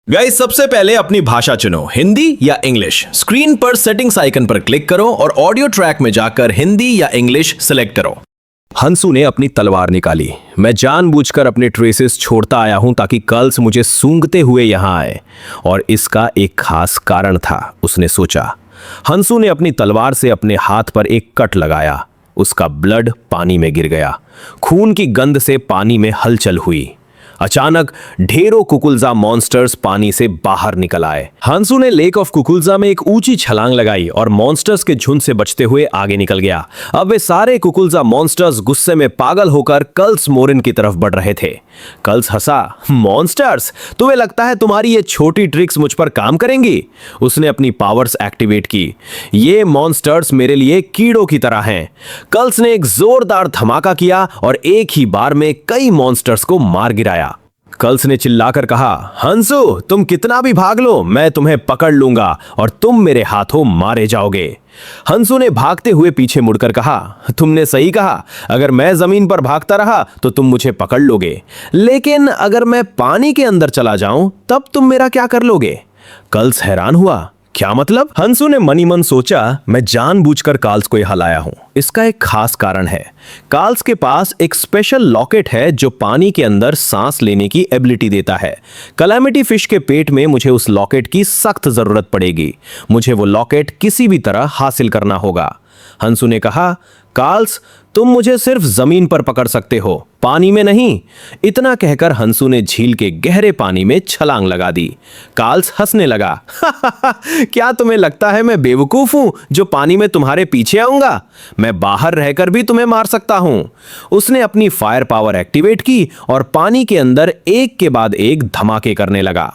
Guys, सबसे पहले अपनी भाषा चुनो, हिंदी या इंग्लिश। स्क्रीन पर सेटिंग्स आइकन पर क्लिक करो और ऑडियो ट्रैक में जाकर हिंदी या इंग्लिश सिलेक्ट करो। हंसू ने अपनी तलवार निकाली। मैं जानबूझकर अपने ट्रेसेस छोड़ता आया हूं ताकि कर्ल्स मुझे सूंघते हुए यहां आए, और इसका एक खास कारण था, उसने सोचा। हंसू ने अपनी तलवार से अपने हाथ पर एक कट लगाया। उसका ब्लड पानी में गिर गया। खून की गंध से पानी में हलचल हुई। अचानक ढेरों कुकुलजा मॉन्स्टर्स पानी से बाहर निकल आए। हंसू ने लेक ऑफ कुकुलजा में एक ऊंची छलांग लगाई और मॉन्स्टर्स के झुंड से बचते हुए आगे निकल गया। अब वे सारे कुकुलजा मॉन्स्टर्स गुस्से में पागल होकर कल्स मोरिन की तरफ बढ़ रहे थे। कल्स हंसा, मॉन्स्टर्स, तुम्हें लगता है तुम्हारी ये छोटी ट्रिक्स मुझ पर काम करेंगी? उसने अपनी पावर्स एक्टिवेट की। ये मॉन्स्टर्स मेरे लिए कीड़ों की तरह हैं। कल्स ने एक जोरदार धमाका किया और एक ही बार में कई मॉन्स्टर्स को मार गिराया। कल्स ने चिल्लाकर कहा, हंसू, तुम कितना भी भाग लो, मैं तुम्हें पकड़ लूंगा और तुम मेरे हाथों मारे जाओगे। हंसू ने भागते हुए पीछे मुड़कर कहा, तुमने सही कहा, अगर मैं जमीन पर भागता रहा तो तुम मुझे पकड़ लोगे, लेकिन अगर मैं पानी के अंदर चला जाऊं तब तुम मेरा क्या कर लोगे? कल्स हैरान हुआ, क्या मतलब? हंसू ने मनी मन सोचा, मैं जानबूझकर कार्ल्स को यहां लाया हूं। इसका एक खास कारण है। कार्ल्स के पास एक स्पेशल लॉकेट है जो पानी के अंदर सांस लेने की एबिलिटी देता है। कैलामिटी फिश के पेट में मुझे उस लॉकेट की सख्त जरूरत पड़ेगी। मुझे वो लॉकेट किसी भी तरह हासिल करना होगा। हंसू ने कहा, कार्ल्स, तुम मुझे सिर्फ जमीन पर पकड़ सकते हो, पानी में नहीं। इतना कहकर हंसू ने झील के गहरे पानी में छलांग लगा दी। कार्ल्स हंसने लगा, क्या तुम्हें लगता है मैं बेवकूफ हूं जो पानी में तुम्हारे पीछे आऊंगा? मैं बाहर रहकर भी तुम्हें मार सकता हूं। उसने अपनी फायर पावर एक्टिवेट की और पानी के अंदर एक के बाद एक धमाके करने लगा।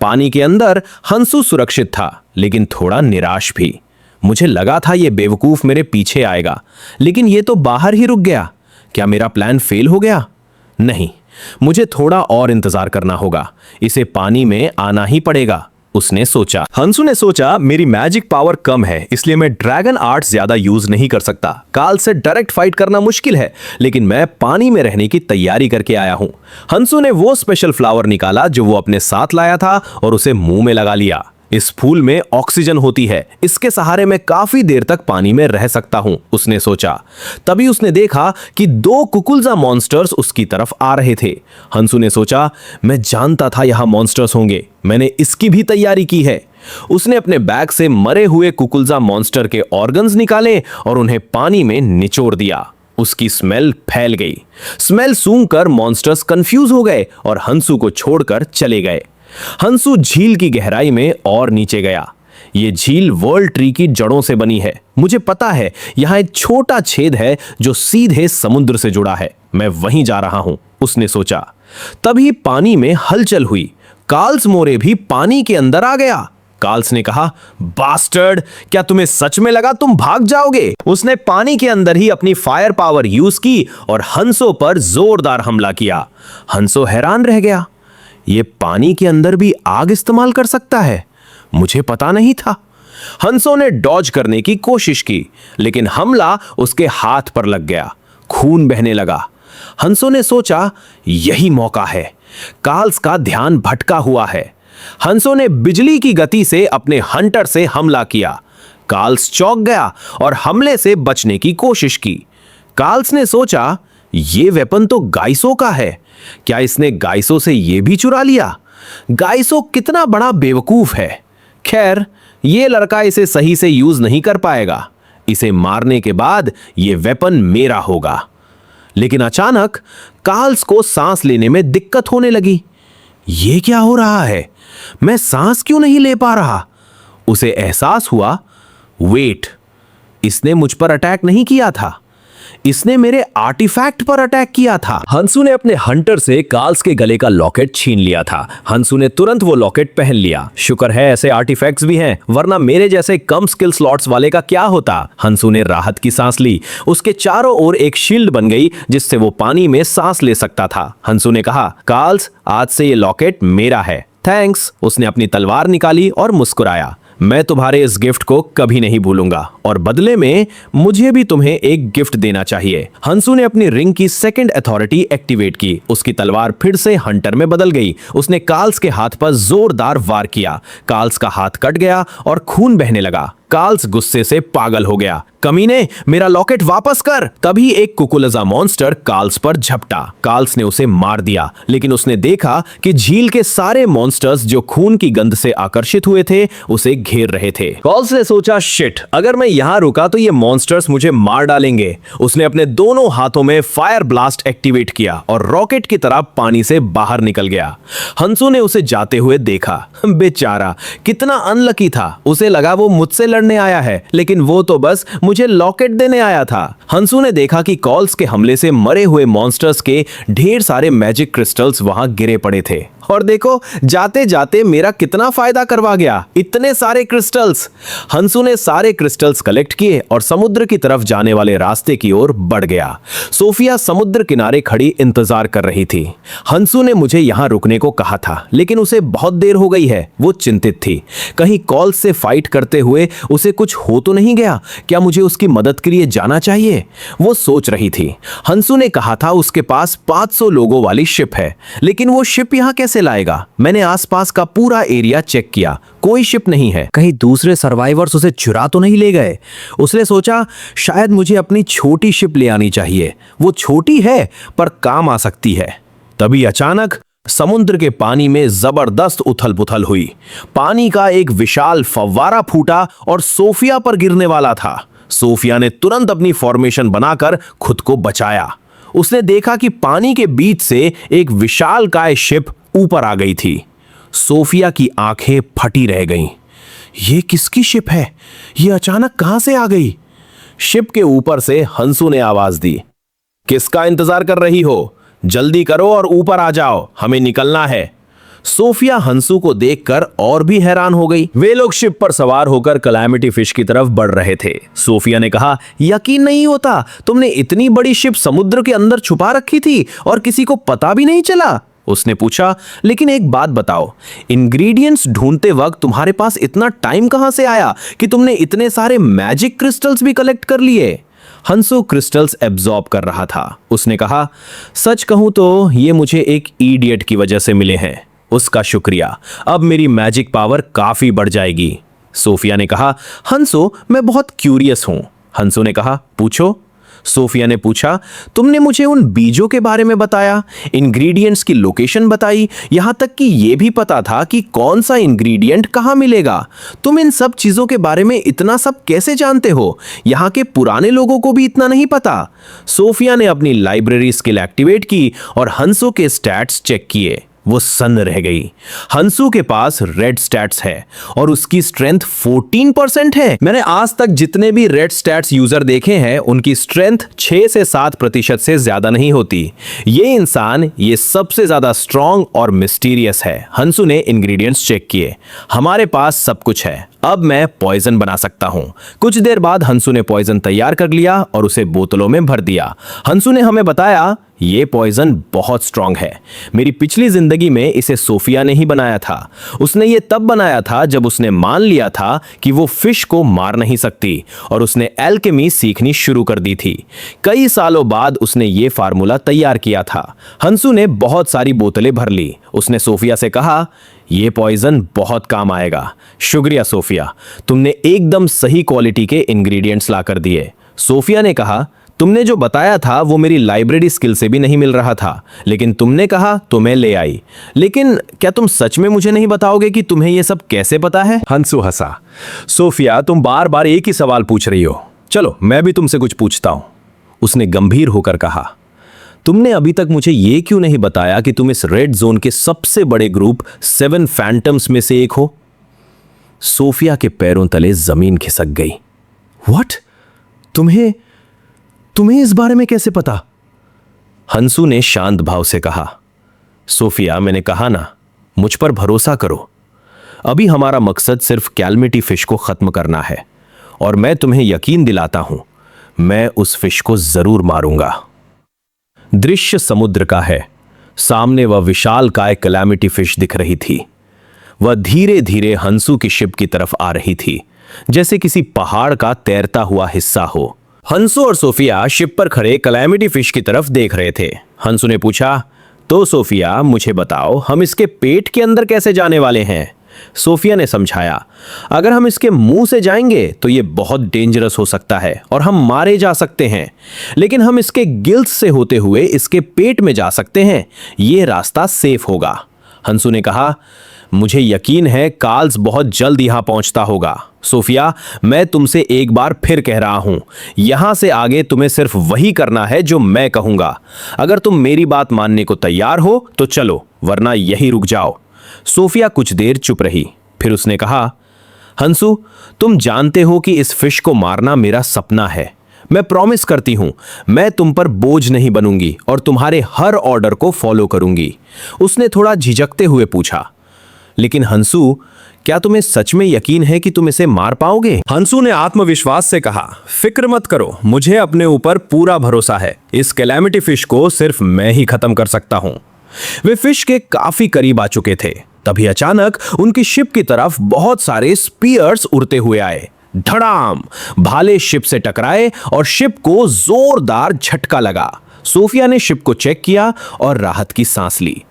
पानी के अंदर हंसू सुरक्षित था, लेकिन थोड़ा निराश भी। मुझे लगा था ये बेवकूफ मेरे पीछे आएगा, लेकिन ये तो बाहर ही रुक गया। क्या मेरा प्लान फेल हो गया? नहीं, मुझे थोड़ा और इंतजार करना होगा। इसे पानी में आना ही पड़ेगा, उसने सोचा। हंसू ने सोचा, मेरी मैजिक पावर कम है, इसलिए मैं ड्रैगन आर्ट्स ज्यादा यूज नहीं कर सकता। काल से डायरेक्ट फाइट करना मुश्किल है, लेकिन मैं पानी में रहने की तैयारी करके आया हूं। हंसू ने वो स्पेशल फ्लावर निकाला जो वो अपने साथ लाया था और उसे मुंह में लगा लिया। इस फूल में ऑक्सीजन होती है, इसके सहारे मैं काफी देर तक पानी में रह सकता हूं, उसने सोचा। तभी उसने देखा कि दो कुकुलजा मॉन्स्टर्स उसकी तरफ आ रहे थे। हंसू ने सोचा, मैं जानता था यहां मॉन्स्टर्स होंगे, मैंने इसकी भी तैयारी की है। उसने अपने बैग से मरे हुए कुकुलजा मॉन्स्टर के ऑर्गन्स निकाले और उन्हें पानी में निचोड़ दिया। उसकी स्मेल फैल गई। स्मेल सूंघकर मॉन्स्टर्स कंफ्यूज हो गए और हंसू को छोड़कर चले गए। हंसू झील की गहराई में और नीचे गया। यह झील वर्ल्ड ट्री की जड़ों से बनी है। मुझे पता है यहां एक छोटा छेद है जो सीधे समुद्र से जुड़ा है। मैं वहीं जा रहा हूं, उसने सोचा। तभी पानी में हलचल हुई। कार्ल्स मोरे भी पानी के अंदर आ गया। कार्ल्स ने कहा, बास्टर्ड, क्या तुम्हें सच में लगा तुम भाग जाओगे? उसने पानी के अंदर ही अपनी फायर पावर यूज की और हंसों पर जोरदार हमला किया। हंसो हैरान रह गया, ये पानी के अंदर भी आग इस्तेमाल कर सकता है, मुझे पता नहीं था। हंसों ने डॉज करने की कोशिश की, लेकिन हमला उसके हाथ पर लग गया। खून बहने लगा। हंसों ने सोचा, यही मौका है। कार्ल्स का ध्यान भटका हुआ है। हंसों ने बिजली की गति से अपने हंटर से हमला किया। कार्ल्स चौंक गया और हमले से बचने की कोशिश की। कार्ल्स ने सोचा, ये वेपन तो गाइसो का है, क्या इसने गाइसो से यह भी चुरा लिया? गाइसो कितना बड़ा बेवकूफ है। खैर, यह लड़का इसे सही से यूज नहीं कर पाएगा। इसे मारने के बाद यह वेपन मेरा होगा। लेकिन अचानक कार्ल्स को सांस लेने में दिक्कत होने लगी। यह क्या हो रहा है? मैं सांस क्यों नहीं ले पा रहा? उसे एहसास हुआ, वेट, इसने मुझ पर अटैक नहीं किया था, इसने मेरे आर्टिफैक्ट पर अटैक किया था। हंसू ने अपने हंटर से कार्ल्स के गले का लॉकेट छीन लिया था। हंसू ने तुरंत वो लॉकेट पहन लिया। शुक्र है ऐसे आर्टिफैक्ट्स भी हैं, वरना मेरे जैसे कम स्किल स्लॉट्स वाले का क्या होता। हंसू ने राहत की सांस ली। उसके चारों ओर एक शील्ड बन गई जिससे वो पानी में सांस ले सकता था। हंसू ने कहा, कार्ल्स, आज से ये लॉकेट मेरा है। थैंक्स। उसने अपनी तलवार निकाली और मुस्कुराया। मैं तुम्हारे इस गिफ्ट को कभी नहीं भूलूंगा और बदले में मुझे भी तुम्हें एक गिफ्ट देना चाहिए। हंसू ने अपनी रिंग की सेकंड अथॉरिटी एक्टिवेट की। उसकी तलवार फिर से हंटर में बदल गई। उसने कार्ल्स के हाथ पर जोरदार वार किया। कार्ल्स का हाथ कट गया और खून बहने लगा। कार्ल्स गुस्से से पागल हो गया। कमीने, मेरा लॉकेट वापस कर। तभी एक कुकुलजा मॉन्स्टर कार्ल्स पर झपटा। कार्ल्स ने उसे मार दिया, लेकिन उसने देखा कि झील के सारे मॉन्स्टर्स जो खून की गंध से आकर्षित हुए थे उसे घेर रहे थे। कार्ल्स ने सोचा, शिट, अगर मैं यहां रुका तो ये मॉन्स्टर्स मुझे मार डालेंगे। उसने अपने दोनों हाथों में फायर ब्लास्ट एक्टिवेट किया और रॉकेट की तरह पानी से बाहर निकल गया। हंसू ने उसे जाते हुए देखा। बेचारा कितना अनलकी था। उसे लगा वो मुझसे लड़ने आया है, लेकिन वो तो बस मुझे लॉकेट देने आया था। हंसू ने देखा कि कॉल्स के हमले से मरे हुए मॉन्स्टर्स के ढेर सारे मैजिक क्रिस्टल्स वहां गिरे पड़े थे। और देखो, जाते जाते मेरा कितना फायदा करवा गया, इतने सारे क्रिस्टल्स। हंसू ने सारे क्रिस्टल्स कलेक्ट किए और समुद्र की तरफ जाने वाले रास्ते की ओर बढ़ गया। सोफिया समुद्र किनारे खड़ी इंतजार कर रही थी। हंसू ने मुझे यहां रुकने को कहा था, लेकिन उसे बहुत देर हो गई है। वो चिंतित थी। कहीं कॉल्स से फाइट करते हुए उसे कुछ हो तो नहीं गया? क्या मुझे उसकी मदद के लिए जाना चाहिए? वो सोच रही थी। हंसू ने कहा था उसके पास 500 लोगों वाली शिप है, लेकिन वो शिप यहां कैसे लाएगा? मैंने आसपास का पूरा एरिया चेक किया, कोई शिप नहीं है। कहीं दूसरे सर्वाइवर्स उसे चुरा तो नहीं ले गए? उसने सोचा, शायद मुझे अपनी छोटी शिप ले आनी चाहिए। वो छोटी है पर काम आ सकती है। तभी अचानक समुद्र के पानी में जबरदस्त उथल पुथल हुई। पानी का एक विशाल फव्वारा फूटा और सोफिया पर गिरने वाला था। सोफिया ने तुरंत अपनी फॉर्मेशन बनाकर खुद को बचाया। उसने देखा कि पानी के बीच से एक विशालकाय शिप ऊपर आ गई थी। सोफिया की आंखें फटी रह गईं। ये किसकी शिप है? ये अचानक कहां से आ गई? शिप के ऊपर से हंसू ने आवाज दी, किसका इंतजार कर रही हो? जल्दी करो और ऊपर आ जाओ, हमें निकलना है। सोफिया हंसू को देखकर और भी हैरान हो गई। वे लोग शिप पर सवार होकर कैलामिटी फिश की तरफ बढ़ रहे थे। सोफिया ने कहा, यकीन नहीं होता, तुमने इतनी बड़ी शिप समुद्र के अंदर छुपा रखी थी और किसी को पता भी नहीं चला? उसने पूछा, लेकिन एक बात बताओ, इंग्रेडिएंट्स ढूंढते वक्त तुम्हारे पास इतना टाइम कहां से आया कि तुमने इतने सारे मैजिक क्रिस्टल्स भी कलेक्ट कर लिए? हंसू क्रिस्टल्स एब्जॉर्ब कर रहा था। उसने कहा, सच कहूं तो ये मुझे एक इडियट की वजह से मिले हैं। उसका शुक्रिया, अब मेरी मैजिक पावर काफी बढ़ जाएगी। सोफिया ने कहा, हंसू, मैं बहुत क्यूरियस हूं। हंसू ने कहा, पूछो। सोफिया ने पूछा, तुमने मुझे उन बीजों के बारे में बताया, इंग्रेडिएंट्स की लोकेशन बताई, यहां तक कि यह भी पता था कि कौन सा इंग्रेडिएंट कहां मिलेगा। तुम इन सब चीजों के बारे में इतना सब कैसे जानते हो? यहां के पुराने लोगों को भी इतना नहीं पता। सोफिया ने अपनी लाइब्रेरी स्किल एक्टिवेट की और हंसू के स्टैट्स चेक किए। वो सन्न रह गई। हंसू के पास रेड स्टैट्स है और उसकी स्ट्रेंथ 14% है। मैंने आज तक जितने भी रेड स्टैट्स यूजर देखे हैं, उनकी स्ट्रेंथ 6 से 7% से ज्यादा नहीं होती। ये इंसान ये सबसे ज्यादा स्ट्रॉन्ग और मिस्टीरियस है। हंसू ने इंग्रेडिएंट्स चेक किए। हमारे पास सब कुछ है, अब मैं पॉइजन बना सकता हूं। कुछ देर बाद हंसू ने पॉइजन तैयार कर लिया और उसे बोतलों में भर दिया। हंसू ने हमें बताया, ये पॉइजन बहुत स्ट्रांग है। मेरी पिछली जिंदगी में इसे सोफिया ने ही बनाया था। उसने ये तब बनाया था जब उसने मान लिया था कि वो फिश को मार नहीं सकती और उसने एल्केमी सीखनी शुरू कर दी थी। कई सालों बाद उसने ये फार्मूला तैयार किया था। हंसू ने बहुत सारी बोतलें भर ली। उसने सोफिया से कहा, ये पॉइजन बहुत काम आएगा। शुक्रिया सोफिया, तुमने एकदम सही क्वालिटी के इंग्रेडिएंट्स ला कर दिए। सोफिया ने कहा, तुमने जो बताया था वो मेरी लाइब्रेरी स्किल से भी नहीं मिल रहा था, लेकिन तुमने कहा तो मैं ले आई। लेकिन क्या तुम सच में मुझे नहीं बताओगे कि तुम्हें ये सब कैसे पता है? हंसू हंसा। सोफिया, तुम बार बार एक ही सवाल पूछ रही हो। चलो मैं भी तुमसे कुछ पूछता हूं। उसने गंभीर होकर कहा, तुमने अभी तक मुझे ये क्यों नहीं बताया कि तुम इस रेड जोन के सबसे बड़े ग्रुप 7 फैंटम्स में से एक हो? सोफिया के पैरों तले जमीन खिसक गई। व्हाट? तुम्हें इस बारे में कैसे पता? हंसू ने शांत भाव से कहा, सोफिया, मैंने कहा ना, मुझ पर भरोसा करो। अभी हमारा मकसद सिर्फ कैलामिटी फिश को खत्म करना है और मैं तुम्हें यकीन दिलाता हूं, मैं उस फिश को जरूर मारूंगा। दृश्य समुद्र का है। सामने वह विशालकाय कैलामिटी फिश दिख रही थी। वह धीरे धीरे हंसू की शिप की तरफ आ रही थी, जैसे किसी पहाड़ का तैरता हुआ हिस्सा हो। हंसू और सोफिया शिप पर खड़े कैलामिटी फिश की तरफ देख रहे थे। हंसू ने पूछा, तो सोफिया मुझे बताओ, हम इसके पेट के अंदर कैसे जाने वाले हैं? सोफिया ने समझाया, अगर हम इसके मुंह से जाएंगे तो ये बहुत डेंजरस हो सकता है और हम मारे जा सकते हैं, लेकिन हम इसके गिल्स से होते हुए इसके पेट में जा सकते हैं, ये रास्ता सेफ होगा। हंसू ने कहा, मुझे यकीन है कार्ल्स बहुत जल्द यहां पहुंचता होगा। सोफिया, मैं तुमसे एक बार फिर कह रहा हूं, यहां से आगे तुम्हें सिर्फ वही करना है जो मैं कहूंगा। अगर तुम मेरी बात मानने को तैयार हो तो चलो, वरना यही रुक जाओ। सोफिया कुछ देर चुप रही, फिर उसने कहा, हंसू, तुम जानते हो कि इस फिश को मारना मेरा सपना है। मैं प्रॉमिस करती हूं, मैं तुम पर बोझ नहीं बनूंगी और तुम्हारे हर ऑर्डर को फॉलो करूंगी। उसने थोड़ा झिझकते हुए पूछा, लेकिन हंसू, क्या तुम्हें सच में यकीन है कि तुम इसे मार पाओगे? हंसू ने आत्मविश्वास से कहा, फिक्र मत करो, मुझे अपने ऊपर पूरा भरोसा है। इस कैलामिटी फिश को सिर्फ मैं ही खत्म कर सकता हूं। वे फिश के काफी करीब आ चुके थे, तभी अचानक उनकी शिप की तरफ बहुत सारे स्पीयर्स उड़ते हुए आए। धड़ाम! भाले शिप से टकराए और शिप को जोरदार झटका लगा। सोफिया ने शिप को चेक किया और राहत की सांस ली।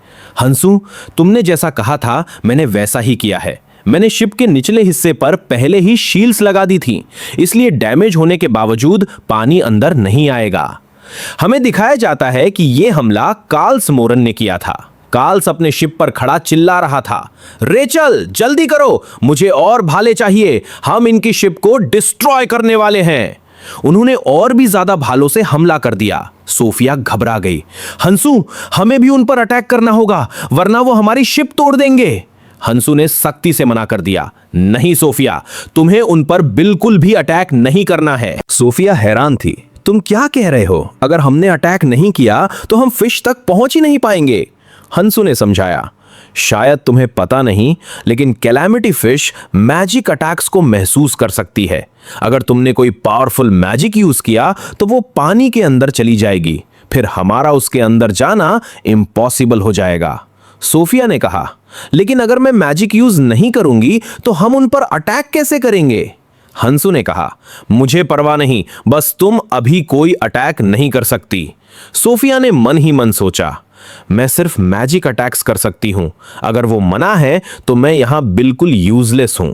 हंसू, तुमने जैसा कहा था मैंने वैसा ही किया है। मैंने शिप के निचले हिस्से पर पहले ही शील्ड्स लगा दी थी, इसलिए डैमेज होने के बावजूद पानी अंदर नहीं आएगा। हमें दिखाया जाता है कि यह हमला कार्ल्स मोरन ने किया था। कार्ल्स अपने शिप पर खड़ा चिल्ला रहा था, रेचल जल्दी करो, मुझे और भाले चाहिए, हम इनकी शिप को डिस्ट्रॉय करने वाले हैं। उन्होंने और भी ज्यादा भालों से हमला कर दिया। सोफिया घबरा गई। हंसू, हमें भी उन पर अटैक करना होगा, वरना वो हमारी शिप तोड़ देंगे। हंसू ने सख्ती से मना कर दिया, नहीं सोफिया, तुम्हें उन पर बिल्कुल भी अटैक नहीं करना है। सोफिया हैरान थी, तुम क्या कह रहे हो? अगर हमने अटैक नहीं किया तो हम फिश तक पहुंच ही नहीं पाएंगे। हंसू ने समझाया, शायद तुम्हें पता नहीं, लेकिन कैलामिटी फिश मैजिक अटैक्स को महसूस कर सकती है। अगर तुमने कोई पावरफुल मैजिक यूज किया तो वो पानी के अंदर चली जाएगी, फिर हमारा उसके अंदर जाना इम्पॉसिबल हो जाएगा। सोफिया ने कहा, लेकिन अगर मैं मैजिक यूज नहीं करूंगी तो हम उन पर अटैक कैसे करेंगे? हंसू ने कहा, मुझे परवाह नहीं, बस तुम अभी कोई अटैक नहीं कर सकती। सोफिया ने मन ही मन सोचा, मैं सिर्फ मैजिक अटैक्स कर सकती हूं, अगर वो मना है तो मैं यहां बिल्कुल यूजलेस हूं।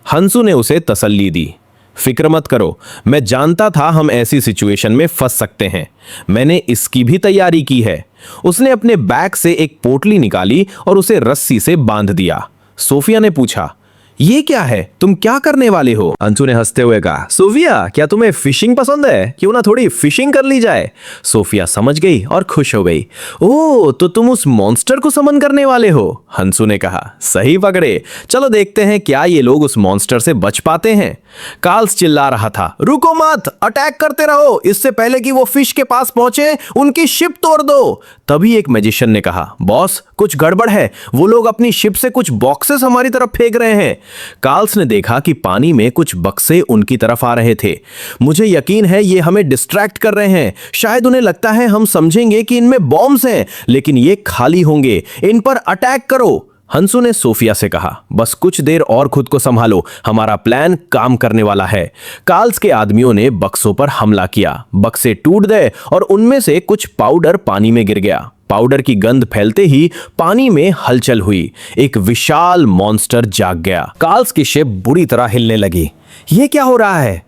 हंसू ने उसे तसल्ली दी, फिक्र मत करो, मैं जानता था हम ऐसी सिचुएशन में फंस सकते हैं, मैंने इसकी भी तैयारी की है। उसने अपने बैग से एक पोटली निकाली और उसे रस्सी से बांध दिया। सोफिया ने पूछा, ये क्या है, तुम क्या करने वाले हो? हंसू ने हंसते हुए कहा, सोफिया, क्या तुम्हें फिशिंग पसंद है? क्यों ना थोड़ी फिशिंग कर ली जाए। सोफिया समझ गई और खुश हो गई। ओह, तो तुम उस मॉन्स्टर को समन करने वाले हो? हंसू ने कहा, सही पकड़े, चलो देखते हैं क्या ये लोग उस मॉन्स्टर से बच पाते हैं। कार्ल्स चिल्ला रहा था, रुको मत, अटैक करते रहो, इससे पहले कि वो फिश के पास पहुंचे उनकी शिप तोड़ दो। तभी एक मैजिशियन ने कहा, बॉस, कुछ गड़बड़ है, वो लोग अपनी शिप से कुछ बॉक्सेस हमारी तरफ फेंक रहे हैं। कार्ल्स ने देखा कि पानी में कुछ बक्से उनकी तरफ आ रहे थे। मुझे यकीन है ये हमें डिस्ट्रैक्ट कर रहे हैं, शायद उन्हें लगता है हम समझेंगे कि इनमें बॉम्ब्स हैं, लेकिन ये खाली होंगे, इन पर अटैक करो। हंसू ने सोफिया से कहा, बस कुछ देर और खुद को संभालो, हमारा प्लान काम करने वाला है। कार्ल्स के आदमियों ने बक्सों पर हमला किया, बक्से टूट गए और उनमें से कुछ पाउडर पानी में गिर गया। पाउडर की गंध फैलते ही पानी में हलचल हुई, एक विशाल मॉन्स्टर जाग गया। कार्ल्स की शिप बुरी तरह हिलने लगी। ये क्या हो रहा है?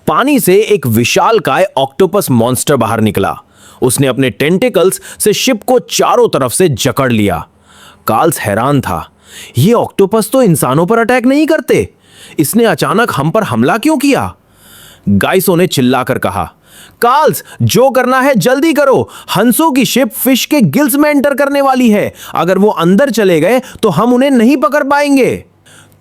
पानी से एक विशालकाय ऑक्टोपस मॉन्स्टर बाहर निकला। उसने अपने टेंटिकल्स से शिप को चारों तरफ से जकड़ लिया। कार्ल्स हैरान था, ये ऑक्टोपस तो इंसानों पर अटैक नहीं करते, इसने अचानक हम पर हमला क्यों किया? गाइसों ने चिल्लाकर कहा, कार्ल्स, जो करना है जल्दी करो, हंसों की शिप फिश के गिल्स में एंटर करने वाली है, अगर वो अंदर चले गए तो हम उन्हें नहीं पकड़ पाएंगे।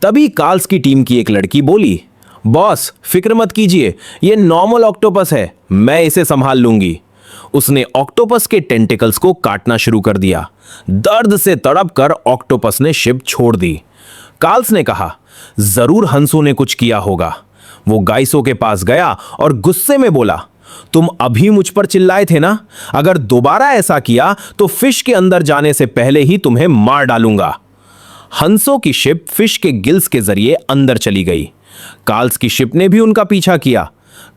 तभी कार्ल्स की टीम की एक लड़की बोली, बॉस, फिक्र मत कीजिए, ये नॉर्मल ऑक्टोपस है, मैं इसे संभाल लूंगी। उसने ऑक्टोपस के टेंटिकल्स को काटना शुरू कर दिया। दर्द से तड़प कर ऑक्टोपस ने शिप छोड़ दी। कार्ल्स ने कहा, जरूर हंसों ने कुछ किया होगा। वो गाइसों के पास गया और गुस्से में बोला, तुम अभी मुझ पर चिल्लाए थे ना, अगर दोबारा ऐसा किया तो फिश के अंदर जाने से पहले ही तुम्हें मार डालूंगा। हंसों की शिप फिश के गिल्स के जरिए अंदर चली गई। कार्ल्स की शिप ने भी उनका पीछा किया।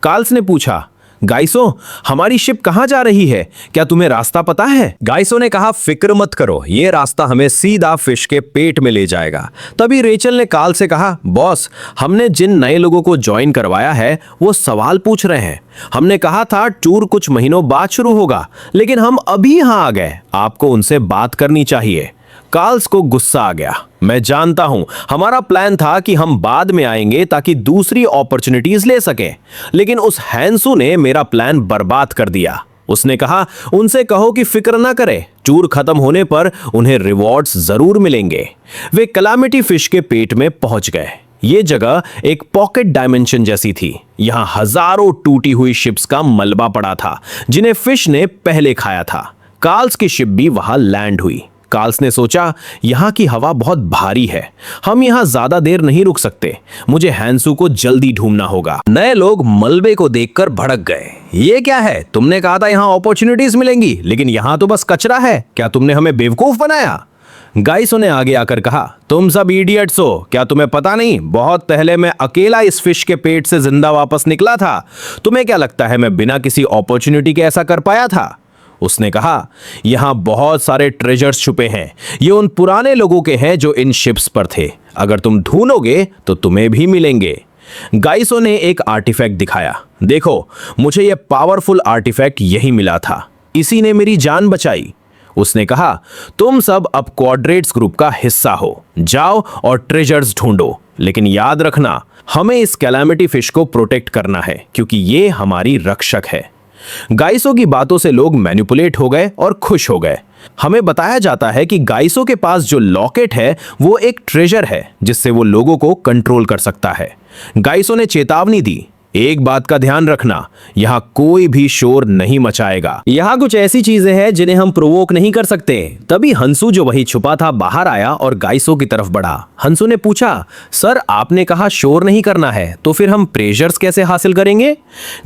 कार्ल्स ने पूछा, गाइसो, हमारी शिप कहां जा रही है? क्या तुम्हें रास्ता पता है? गाइसो ने कहा, फिक्र मत करो, ये रास्ता हमें सीधा फिश के पेट में ले जाएगा। तभी रेचल ने कार्ल से कहा, बॉस, हमने जिन नए लोगों को ज्वाइन करवाया है वो सवाल पूछ रहे हैं। हमने कहा था टूर कुछ महीनों बाद शुरू होगा, लेकिन हम अभी यहां आ गए। आपको उनसे बात करनी चाहिए। कार्ल्स को गुस्सा आ गया। मैं जानता हूं, हमारा प्लान था कि हम बाद में आएंगे ताकि दूसरी अपॉर्चुनिटीज ले सकें, लेकिन उस हैंसू ने मेरा प्लान बर्बाद कर दिया। उसने कहा, उनसे कहो कि फिक्र ना करे, टूर खत्म होने पर उन्हें रिवॉर्ड्स जरूर मिलेंगे। वे कलामिटी फिश के पेट में पहुंच गए। ये जगह एक पॉकेट डायमेंशन जैसी थी। यहां हजारों टूटी हुई शिप्स का मलबा पड़ा था जिन्हें फिश ने पहले खाया था। कार्ल्स की शिप भी वहां लैंड हुई। कार्ल्स ने सोचा, यहाँ की हवा बहुत भारी है, हम यहाँ ज्यादा देर नहीं रुक सकते। मुझे हैंसू को जल्दी ढूंढना होगा। नए लोग मलबे को देखकर भड़क गए। ये क्या है? तुमने कहा था यहाँ अपॉर्चुनिटीज मिलेंगी, लेकिन यहाँ तो बस कचरा है। क्या तुमने हमें बेवकूफ बनाया? गाइसो ने आगे आकर कहा, तुम सब इडियट्स हो। क्या तुम्हें पता नहीं, बहुत पहले मैं अकेला इस फिश के पेट से जिंदा वापस निकला था। तुम्हें क्या लगता है मैं बिना किसी अपॉर्चुनिटी के ऐसा कर पाया था? उसने कहा, यहां बहुत सारे ट्रेजर्स छुपे हैं। ये उन पुराने लोगों के हैं जो इन शिप्स पर थे। अगर तुम ढूंढोगे तो तुम्हें भी मिलेंगे। गाइसो ने एक आर्टिफैक्ट दिखाया। देखो, मुझे यह पावरफुल आर्टिफैक्ट यही मिला था, इसी ने मेरी जान बचाई। उसने कहा, तुम सब अब क्वाड्रेट्स ग्रुप का हिस्सा हो। जाओ और ट्रेजर्स ढूंढो, लेकिन याद रखना, हमें इस कैलामिटी फिश को प्रोटेक्ट करना है क्योंकि ये हमारी रक्षक है। गाइसो की बातों से लोग मैनिपुलेट हो गए और खुश हो गए। हमें बताया जाता है कि गाइसो के पास जो लॉकेट है वो एक ट्रेजर है जिससे वो लोगों को कंट्रोल कर सकता है। गाइसो ने चेतावनी दी, एक बात का ध्यान रखना, यहाँ कोई भी शोर नहीं मचाएगा। यहाँ कुछ ऐसी चीजें हैं जिन्हें हम प्रोवोक नहीं कर सकते। तभी हंसू जो वही छुपा था बाहर आया और गाइसो की तरफ बढ़ा। हंसू ने पूछा, सर आपने कहा शोर नहीं करना है, तो फिर हम प्रेजर्स कैसे हासिल करेंगे?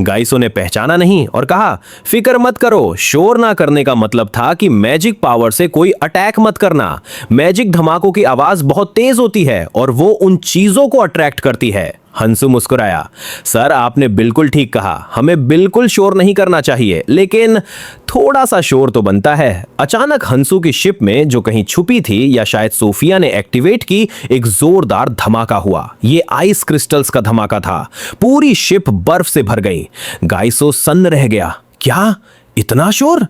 गाइसो ने पहचाना नहीं और कहा, फिक्र मत करो, शोर ना करने का मतलब था कि मैजिक पावर से कोई अटैक मत करना। मैजिक धमाकों की आवाज बहुत तेज होती है और वो उन चीजों को अट्रैक्ट करती है। हंसू मुस्कुराया, सर आपने बिल्कुल ठीक कहा, हमें बिल्कुल शोर नहीं करना चाहिए, लेकिन थोड़ा सा शोर तो बनता है। अचानक हंसू की शिप में जो कहीं छुपी थी या शायद सोफिया ने एक्टिवेट की, एक जोरदार धमाका हुआ। ये आइस क्रिस्टल्स का धमाका था। पूरी शिप बर्फ से भर गई। गाइसो सन्न रह गया। क्या इतना शोर?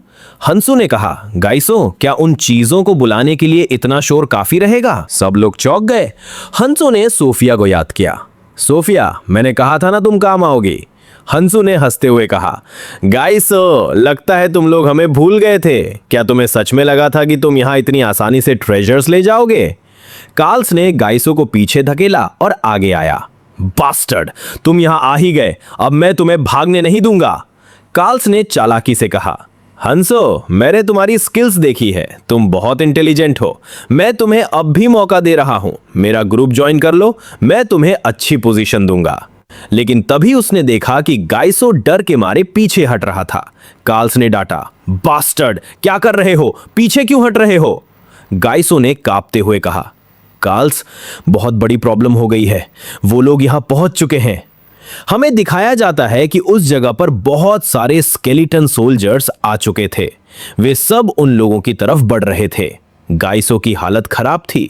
हंसू ने कहा, गाइसो क्या उन चीजों को बुलाने के लिए इतना शोर काफी रहेगा? सब लोग चौंक गए। हंसू ने सोफिया को याद किया। सोफिया, मैंने कहा था ना तुम काम आओगी। हंसू ने हंसते हुए कहा, गाइसो लगता है तुम लोग हमें भूल गए थे। क्या तुम्हें सच में लगा था कि तुम यहाँ इतनी आसानी से ट्रेजर्स ले जाओगे? कार्ल्स ने गाइसो को पीछे धकेला और आगे आया। बास्टर्ड, तुम यहाँ आ ही गए, अब मैं तुम्हें भागने नहीं दूंगा। कार्ल्स ने चालाकी से कहा, हंसो, मैंने तुम्हारी स्किल्स देखी है, तुम बहुत इंटेलिजेंट हो। मैं तुम्हें अब भी मौका दे रहा हूं, मेरा ग्रुप ज्वाइन कर लो, मैं तुम्हें अच्छी पोजीशन दूंगा। लेकिन तभी उसने देखा कि गाइसो डर के मारे पीछे हट रहा था। कार्ल्स ने डांटा, बास्टर्ड, क्या कर रहे हो? पीछे क्यों हट रहे हो? गाइसो ने कांपते हुए कहा, कार्ल्स, बहुत बड़ी प्रॉब्लम हो गई है, वो लोग यहां पहुंच चुके हैं। हमें दिखाया जाता है कि उस जगह पर बहुत सारे स्केलेटन सोल्जर्स आ चुके थे। वे सब उन लोगों की तरफ बढ़ रहे थे। गाइसो की हालत खराब थी।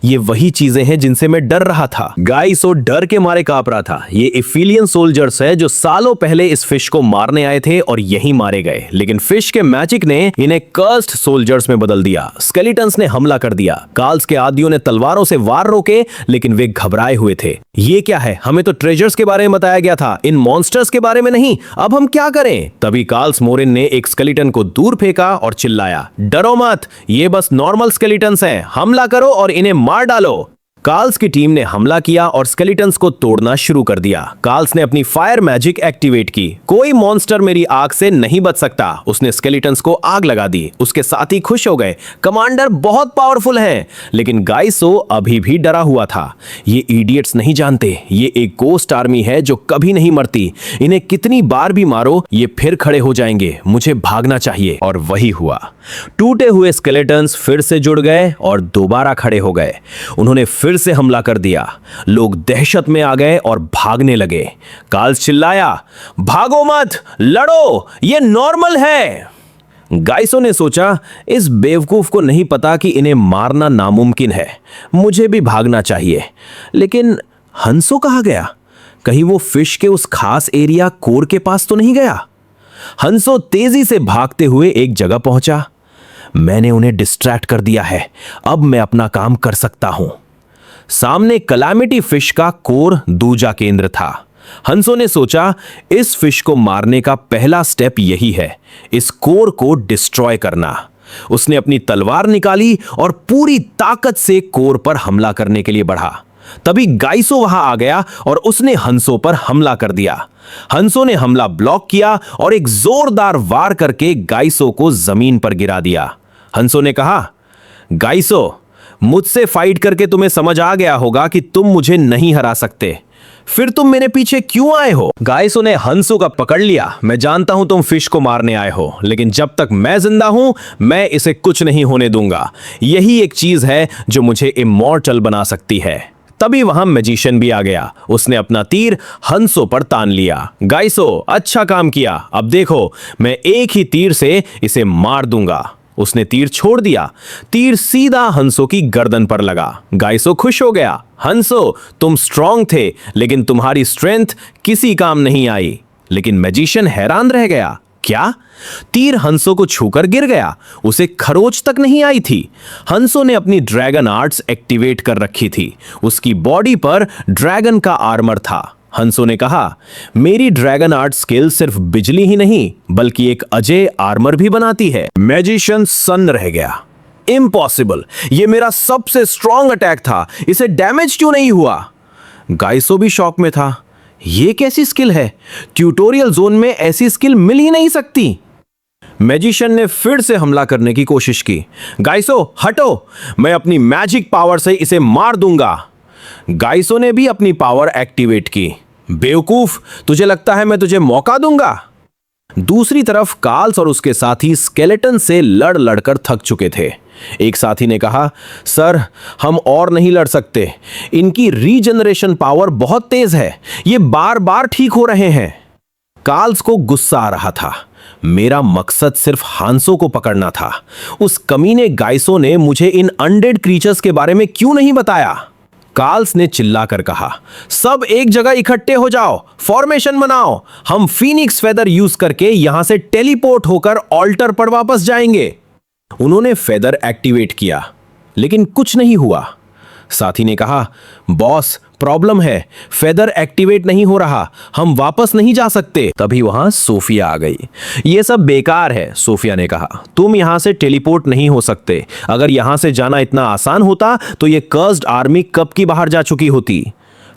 ये वही चीजें हैं जिनसे मैं डर रहा था। गाइसो डर के मारे कांप रहा था। ये इफिलियन सोल्जर्स है जो सालों पहले इस फिश को मारने आए थे और यहीं मारे गए, लेकिन फिश के मैजिक ने इन्हें कर्स्ड सोल्जर्स में बदल दिया। स्केलेटन्स ने हमला कर दिया। कार्ल्स के आदियों ने तलवारों से वार रोके, लेकिन वे घबराए हुए थे। ये क्या है? हमें तो ट्रेजर्स के बारे में बताया गया था, इन मॉन्स्टर्स के बारे में नहीं। अब हम क्या करें? तभी कार्ल्स मोरिन ने एक स्केलेटन को दूर फेंका और चिल्लाया, डरो मत, ये बस नॉर्मल स्केलेटन्स हैं, हमला करो और इन्हें मार डालो। कार्ल्स की टीम ने हमला किया और स्केलेटन्स को तोड़ना शुरू कर दिया। कार्ल्स ने अपनी फायर मैजिक एक्टिवेट की। कोई मॉन्स्टर मेरी आग से नहीं बच सकता। उसने स्केलेटन्स को आग लगा दी। उसके साथी खुश हो गए, कमांडर बहुत पावरफुल हैं। लेकिन गाइसो अभी भी डरा हुआ था। ये इडियट्स नहीं जानते, ये एक गोस्ट आर्मी है जो कभी नहीं मरती। इन्हें कितनी बार भी मारो ये फिर खड़े हो जाएंगे। मुझे भागना चाहिए। और वही हुआ। टूटे हुए स्केलेटन्स फिर से जुड़ गए और दोबारा खड़े हो गए। उन्होंने फिर से हमला कर दिया। लोग दहशत में आ गए और भागने लगे। कार्ल्स चिल्लाया, भागो मत, लड़ो, ये नॉर्मल है। गाइसो ने सोचा, इस बेवकूफ को नहीं पता कि इन्हें मारना नामुमकिन है। मुझे भी भागना चाहिए। लेकिन हंसो कहाँ गया? कहीं वो फिश के उस खास एरिया कोर के पास तो नहीं गया? हंसो तेजी से भागते हुए एक जगह पहुंचा। मैंने उन्हें डिस्ट्रैक्ट कर दिया है। अब मैं अपना काम कर सकता हूं। सामने कलामिटी फिश का कोर दूजा केंद्र था। हंसो ने सोचा, इस फिश को मारने का पहला स्टेप यही है, इस कोर को डिस्ट्रॉय करना। उसने अपनी तलवार निकाली और पूरी ताकत से कोर पर हमला करने के लिए बढ़ा। तभी गाइसो वहां आ गया और उसने हंसो पर हमला कर दिया। हंसो ने हमला ब्लॉक किया और एक जोरदार वार करके गाइसो को जमीन पर गिरा दिया। हंसो ने कहा, गाइसो, मुझसे फाइट करके तुम्हें समझ आ गया होगा कि तुम मुझे नहीं हरा सकते। फिर तुम मेरे पीछे क्यों आए हो? गाइसो ने हंसो का पकड़ लिया। मैं जानता हूं तुम फिश को मारने आए हो, लेकिन जब तक मैं जिंदा हूं मैं इसे कुछ नहीं होने दूंगा। यही एक चीज है जो मुझे इमॉर्टल बना सकती है। तभी वहां मैजिशियन भी आ गया। उसने अपना तीर हंसो पर तान लिया। गाइसो, अच्छा काम किया। अब देखो, मैं एक ही तीर से इसे मार दूंगा। उसने तीर छोड़ दिया। तीर सीधा हंसो की गर्दन पर लगा। गाइसो खुश हो गया। हंसो, तुम स्ट्रांग थे, लेकिन तुम्हारी स्ट्रेंथ किसी काम नहीं आई। लेकिन मैजिशियन हैरान रह गया। क्या? तीर हंसो को छूकर गिर गया। उसे खरोच तक नहीं आई थी। हंसो ने अपनी ड्रैगन आर्ट्स एक्टिवेट कर रखी थी। उसकी बॉडी पर ड्रैगन का आर्मर था। हंसो ने कहा, मेरी ड्रैगन आर्ट स्किल सिर्फ बिजली ही नहीं बल्कि एक अजय आर्मर भी बनाती है। मैजिशियन सन्न रह गया। इम्पॉसिबल, ये मेरा सबसे स्ट्रॉन्ग अटैक था, इसे डैमेज क्यों नहीं हुआ? गाइसो भी शॉक में था। ये कैसी स्किल है? ट्यूटोरियल जोन में ऐसी स्किल मिल ही नहीं सकती। मैजिशियन ने फिर से हमला करने की कोशिश की। गाइसो, हटो, मैं अपनी मैजिक पावर से इसे मार दूंगा। गाइसो ने भी अपनी पावर एक्टिवेट की। बेवकूफ, तुझे लगता है मैं तुझे मौका दूंगा? दूसरी तरफ कार्ल्स और उसके साथी स्केलेटन से लड़ लड़कर थक चुके थे। एक साथी ने कहा, सर, हम और नहीं लड़ सकते। इनकी रीजनरेशन पावर बहुत तेज है। ये बार बार ठीक हो रहे हैं। कार्ल्स को गुस्सा आ रहा था। मेरा मकसद सिर्फ हांसो को पकड़ना था। उस कमीने गाइसो ने मुझे इन अनडेड क्रीचर्स के बारे में क्यों नहीं बताया? कार्ल्स ने चिल्लाकर कहा, सब एक जगह इकट्ठे हो जाओ, फॉर्मेशन बनाओ। हम फीनिक्स फेदर यूज करके यहां से टेलीपोर्ट होकर ऑल्टर पर वापस जाएंगे। उन्होंने फेदर एक्टिवेट किया, लेकिन कुछ नहीं हुआ। साथी ने कहा, बॉस, प्रॉब्लम है, फेदर एक्टिवेट नहीं हो रहा, हम वापस नहीं जा सकते। तभी वहां सोफिया आ गई। यह सब बेकार है, सोफिया ने कहा, तुम यहां से टेलीपोर्ट नहीं हो सकते। अगर यहां से जाना इतना आसान होता तो यह कर्स्ड आर्मी कब की बाहर जा चुकी होती।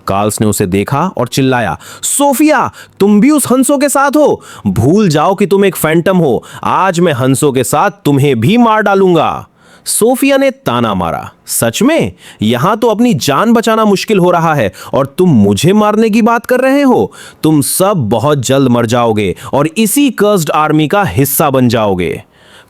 कार्ल्स ने उसे देखा और चिल्लाया, सोफिया, तुम भी उस हंसो के साथ हो? भूल जाओ कि तुम एक फैंटम हो। आज मैं हंसो के साथ तुम्हें भी मार डालूंगा। सोफिया ने ताना मारा, सच में? यहां तो अपनी जान बचाना मुश्किल हो रहा है और तुम मुझे मारने की बात कर रहे हो? तुम सब बहुत जल्द मर जाओगे और इसी कर्स्ड आर्मी का हिस्सा बन जाओगे।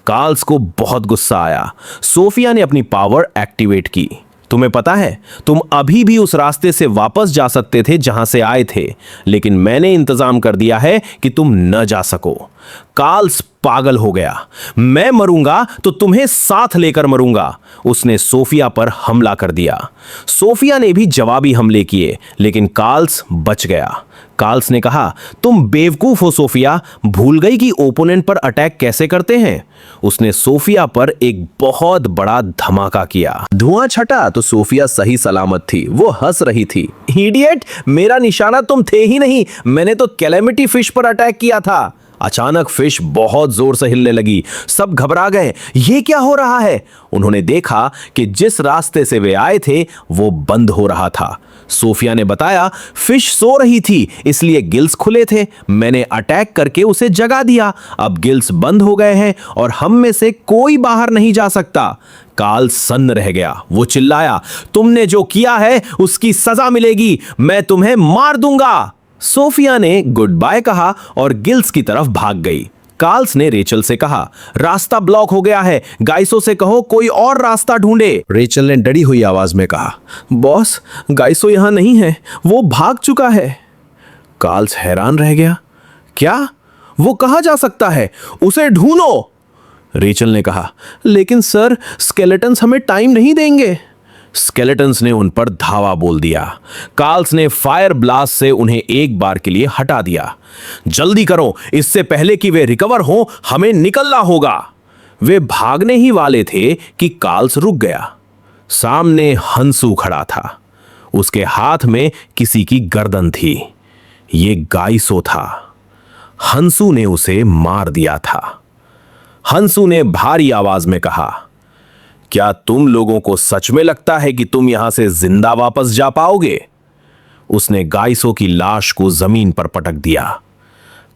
कार्ल्स को बहुत गुस्सा आया। सोफिया ने अपनी पावर एक्टिवेट की। तुम्हें पता है, तुम अभी भी उस रास्ते से वापस जा सकते थे जहां से आए थे, लेकिन मैंने इंतजाम कर दिया है कि तुम न जा सको। कार्ल्स पागल हो गया। मैं मरूंगा तो तुम्हें साथ लेकर मरूंगा। उसने सोफिया पर हमला कर दिया। सोफिया ने भी जवाबी हमले किए, लेकिन कार्ल्स बच गया। कार्ल्स ने कहा, तुम बेवकूफ हो सोफिया, भूल गई कि ओपोनेंट पर अटैक कैसे करते हैं। उसने सोफिया पर एक बहुत बड़ा धमाका किया। धुआं छटा तो सोफिया सही सलामत थी। वो हंस रही थी। इडियट, मेरा निशाना तुम थे ही नहीं, मैंने तो कैलेमिटी फिश पर अटैक किया था। अचानक फिश बहुत जोर से हिलने लगी। सब घबरा गए, ये क्या हो रहा है? उन्होंने देखा कि जिस रास्ते से वे आए थे वो बंद हो रहा था। सोफिया ने बताया, फिश सो रही थी इसलिए गिल्स खुले थे। मैंने अटैक करके उसे जगा दिया। अब गिल्स बंद हो गए हैं और हम में से कोई बाहर नहीं जा सकता। कार्ल सन्न रह गया। वो चिल्लाया, तुमने जो किया है उसकी सजा मिलेगी, मैं तुम्हें मार दूंगा। सोफिया ने गुड बाय कहा और गिल्स की तरफ भाग गई। कार्ल्स ने रेचल से कहा, रास्ता ब्लॉक हो गया है, गाइसो से कहो कोई और रास्ता ढूंढे। रेचल ने डरी हुई आवाज में कहा, बॉस, गाइसो यहां नहीं है, वो भाग चुका है। कार्ल्स हैरान रह गया, क्या? वो कहां जा सकता है? उसे ढूंढो। रेचल ने कहा, लेकिन सर, स्केलेटन्स हमें टाइम नहीं देंगे। स्केलेटन्स ने उन पर धावा बोल दिया। कार्ल्स ने फायर ब्लास्ट से उन्हें एक बार के लिए हटा दिया। जल्दी करो, इससे पहले कि वे रिकवर हों, हमें निकलना होगा। वे भागने ही वाले थे कि कार्ल्स रुक गया। सामने हंसू खड़ा था। उसके हाथ में किसी की गर्दन थी। ये गाइसो था। हंसू ने उसे मार दिया था। हंसू ने भारी आवाज में कहा, क्या तुम लोगों को सच में लगता है कि तुम यहां से जिंदा वापस जा पाओगे? उसने गाइसो की लाश को जमीन पर पटक दिया।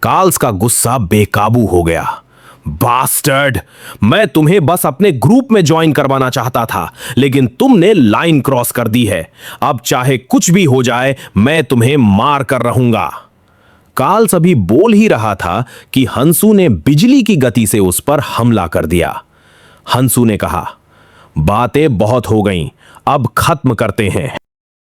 कार्ल्स का गुस्सा बेकाबू हो गया। बास्टर्ड, मैं तुम्हें बस अपने ग्रुप में ज्वाइन करवाना चाहता था, लेकिन तुमने लाइन क्रॉस कर दी है। अब चाहे कुछ भी हो जाए, मैं तुम्हें मार कर रहूंगा। कार्ल्स अभी बोल ही रहा था कि हंसू ने बिजली की गति से उस पर हमला कर दिया। हंसू ने कहा, बातें बहुत हो गईं, अब खत्म करते हैं।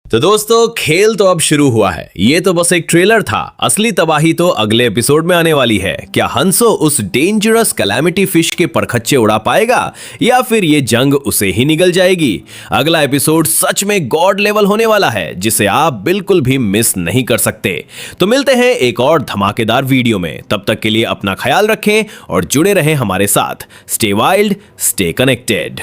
तो दोस्तों, खेल तो अब शुरू हुआ है। ये तो बस एक ट्रेलर था, असली तबाही तो अगले एपिसोड में आने वाली है। क्या हंसो उस डेंजरस कैलामिटी फिश के परखच्चे उड़ा पाएगा या फिर ये जंग उसे ही निगल जाएगी? अगला एपिसोड सच में गॉड लेवल होने वाला है, जिसे आप बिल्कुल भी मिस नहीं कर सकते। तो मिलते हैं एक और धमाकेदार वीडियो में। तब तक के लिए अपना ख्याल रखें और जुड़े रहें हमारे साथ। Stay wild, stay connected.